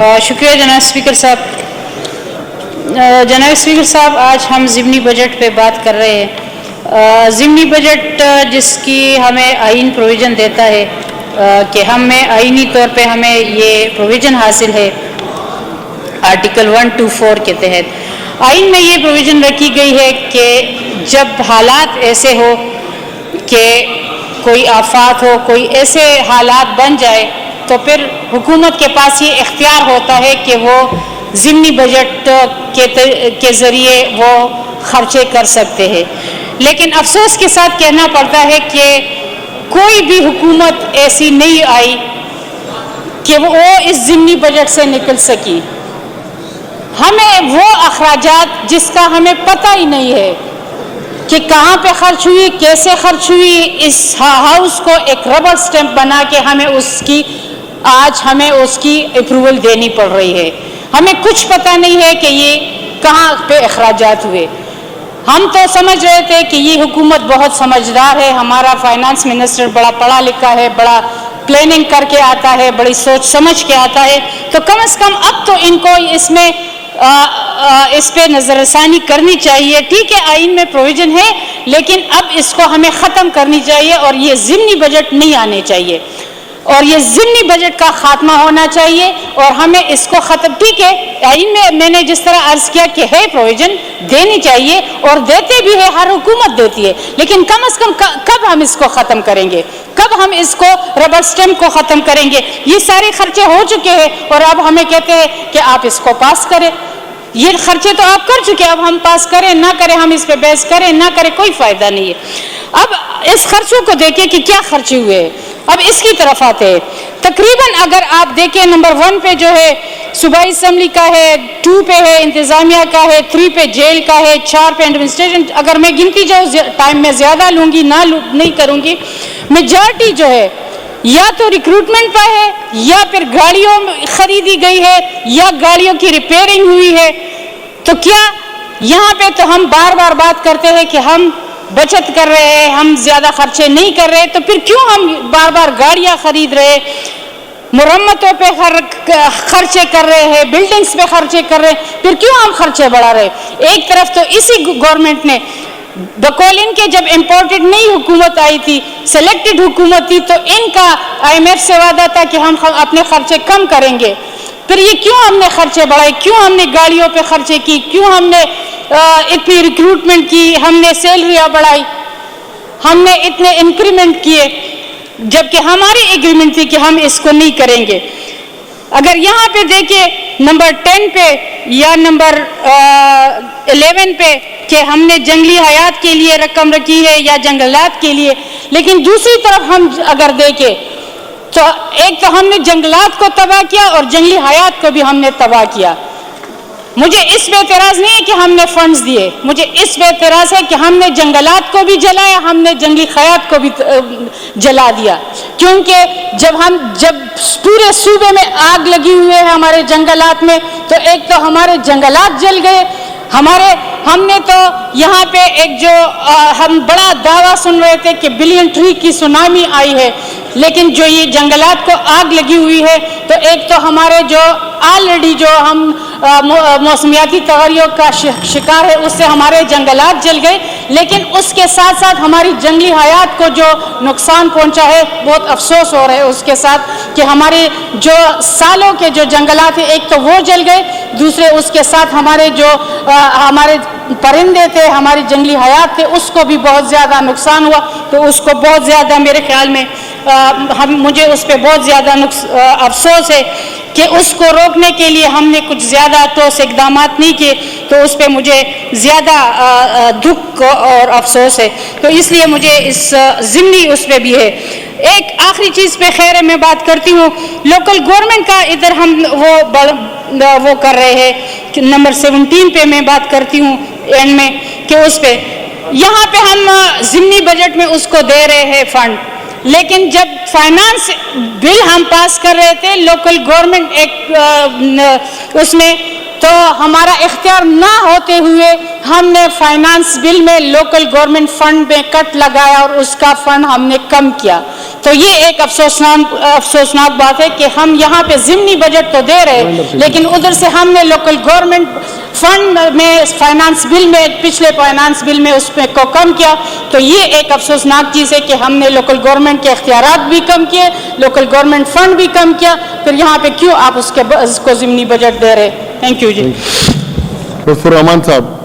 शुक्रिया जनाब स्पीकर साहब। जनाब स्पीकर साहब, आज हम ज़िमनी बजट पे बात कर रहे हैं। ज़िमनी बजट जिसकी हमें आइन प्रोविज़न देता है कि हमें आइनी तौर पे हमें ये प्रोविज़न हासिल है आर्टिकल 124 के तहत। आइन में ये प्रोविज़न रखी गई है कि जब हालात ऐसे हो कि कोई आफात हो, कोई ऐसे हालात बन जाए तो फिर हुकूमत के पास ये इख्तियार होता है कि वो ज़िमनी बजट के ज़रिए वो खर्चे कर सकते हैं। लेकिन अफसोस के साथ कहना पड़ता है कि कोई भी हुकूमत ऐसी नहीं आई कि वो इस ज़िमनी बजट से निकल सकी। हमें वो अखराजात जिसका हमें पता ही नहीं है कि कहाँ पे खर्च हुई, कैसे खर्च हुई, इस हाउस को एक रबर स्टैंप बना के हमें उसकी अप्रूवल देनी पड़ रही है। हमें कुछ पता नहीं है कि ये कहाँ पे अखराजात हुए। हम तो समझ रहे थे कि ये हुकूमत बहुत समझदार है, हमारा फाइनेंस मिनिस्टर बड़ा पढ़ा लिखा है, बड़ा प्लानिंग करके आता है, बड़ी सोच समझ के आता है, तो कम से कम अब तो इनको इस पे नज़रसानी करनी चाहिए। ठीक है, आइन में प्रोविज़न है, लेकिन अब इसको हमें ख़त्म करनी चाहिए और ये ज़िमनी बजट नहीं आने चाहिए और ये ज़िमनी बजट का खात्मा होना चाहिए और हमें इसको ख़त्म। ठीक है, आइन में मैंने जिस तरह अर्ज़ किया कि है प्रोविज़न देनी चाहिए और देते भी है, हर हुकूमत देती है, लेकिन कम से कम कब हम इसको ख़त्म करेंगे, कब हम इसको रबर स्टैम्प को ख़त्म करेंगे। ये सारे खर्चे हो चुके हैं और अब हमें कहते हैं कि आप इसको पास करें। ये खर्चे तो आप कर चुके, अब हम पास करें ना करें, हम इस पे बहस करें ना करें, कोई फ़ायदा नहीं है। अब इस खर्चों को देखिए कि क्या खर्चे हुए हैं। अब इसकी तरफ आते हैं। तकरीबन अगर आप देखें, नंबर 1 पे जो है सूबाई असम्बली का है, 2 पे है इंतज़ामिया का है, 3 पे जेल का है, 4 पे एडमिनिस्ट्रेशन। अगर मैं गिनती जाऊँ, टाइम में ज़्यादा लूँगी नहीं करूँगी। मेजॉरिटी जो है या तो रिक्रूटमेंट पर है, या फिर गाड़ियों खरीदी गई है, या गाड़ियों की रिपेयरिंग हुई है। तो क्या यहाँ पे तो हम बार बार बात करते हैं कि हम बचत कर रहे हैं, हम ज़्यादा खर्चे नहीं कर रहे, तो फिर क्यों हम बार बार गाड़ियाँ खरीद रहे, मुरम्मतों पे खर्चे कर रहे हैं, बिल्डिंग्स पे खर्चे कर रहे हैं, फिर क्यों हम खर्चे बढ़ा रहे। एक तरफ तो इसी गवर्नमेंट ने बकौल इनके जब इम्पोर्टेड नई हुकूमत आई थी, सेलेक्टेड हुकूमत थी, तो इनका IMF से वादा था कि हम अपने खर्चे कम करेंगे। फिर ये क्यों हमने खर्चे बढ़ाए, क्यों हमने गाड़ियों पे खर्चे की, क्यों हमने इतनी रिक्रूटमेंट की, हमने सैलरियाँ बढ़ाई, हमने इतने इंक्रीमेंट किए, जबकि हमारी एग्रीमेंट थी कि हम इसको नहीं करेंगे। अगर यहाँ पे देखिए नंबर 10 पे या नंबर 11 पे कि हमने जंगली हयात के लिए रकम रखी है या जंगलात के लिए, लेकिन दूसरी तरफ हम अगर देखें तो एक तो हमने जंगलात को तबाह किया और जंगली हयात को भी हमने तबाह किया। मुझे इस पे एतराज़ नहीं है कि हमने फंड्स दिए, मुझे इस पे एतराज़ है कि हमने जंगलात को भी जलाया, हमने जंगली हयात को भी जला दिया। क्योंकि जब पूरे सूबे में आग लगी हुई है हमारे जंगलात में, तो एक तो हमारे जंगलात जल गए, हमने तो यहाँ पे एक जो हम बड़ा दावा सुन रहे थे कि बिलियन ट्री की सुनामी आई है, लेकिन जो ये जंगलात को आग लगी हुई है, तो एक तो हमारे जो ऑलरेडी जो हम मौसमियाती तगैरुर का शिकार है, उससे हमारे जंगलात जल गए, लेकिन उसके साथ साथ हमारी जंगली हयात को जो नुकसान पहुंचा है, बहुत अफसोस हो रहा है उसके साथ कि हमारे जो सालों के जो जंगलात हैं, एक तो वो जल गए, दूसरे उसके साथ हमारे परिंदे थे, हमारी जंगली हयात थे, उसको भी बहुत ज़्यादा नुकसान हुआ। तो उसको बहुत ज़्यादा मेरे ख्याल में मुझे उस पर बहुत ज़्यादा अफसोस है कि उसको रोकने के लिए हमने कुछ ज़्यादा ठोस इक़दाम नहीं किए, तो उस पर मुझे ज़्यादा दुख और अफसोस है। तो इसलिए मुझे इस ज़िमनी उस पर भी है। एक आखिरी चीज़ पे खैर है, मैं बात करती हूँ लोकल गवर्नमेंट का। इधर हम वो कर रहे हैं कि नंबर 17 पे मैं बात करती हूँ एंड में कि उस पर यहाँ पे हम ज़िमनी बजट में उसको दे रहे हैं फंड, लेकिन जब फाइनेंस बिल हम पास कर रहे थे लोकल गवर्नमेंट एक उसमें, तो हमारा इख्तियार ना होते हुए हमने फाइनेंस बिल में लोकल गवर्नमेंट फंड में कट लगाया और उसका फंड हमने कम किया। تو یہ ایک افسوسناک بات ہے کہ ہم یہاں پہ ضمنی بجٹ تو دے رہے لیکن ادھر سے ہم نے لوکل گورنمنٹ فنڈ میں فائنانس بل میں پچھلے فائنانس بل میں اس کو کم کیا. تو یہ ایک افسوسناک چیز ہے کہ ہم نے لوکل گورنمنٹ کے اختیارات بھی کم کیے, لوکل گورنمنٹ فنڈ بھی کم کیا, پھر یہاں پہ کیوں آپ اس کو ضمنی بجٹ دے رہے. تھینک یو جی. لطف الرحمان صاحب.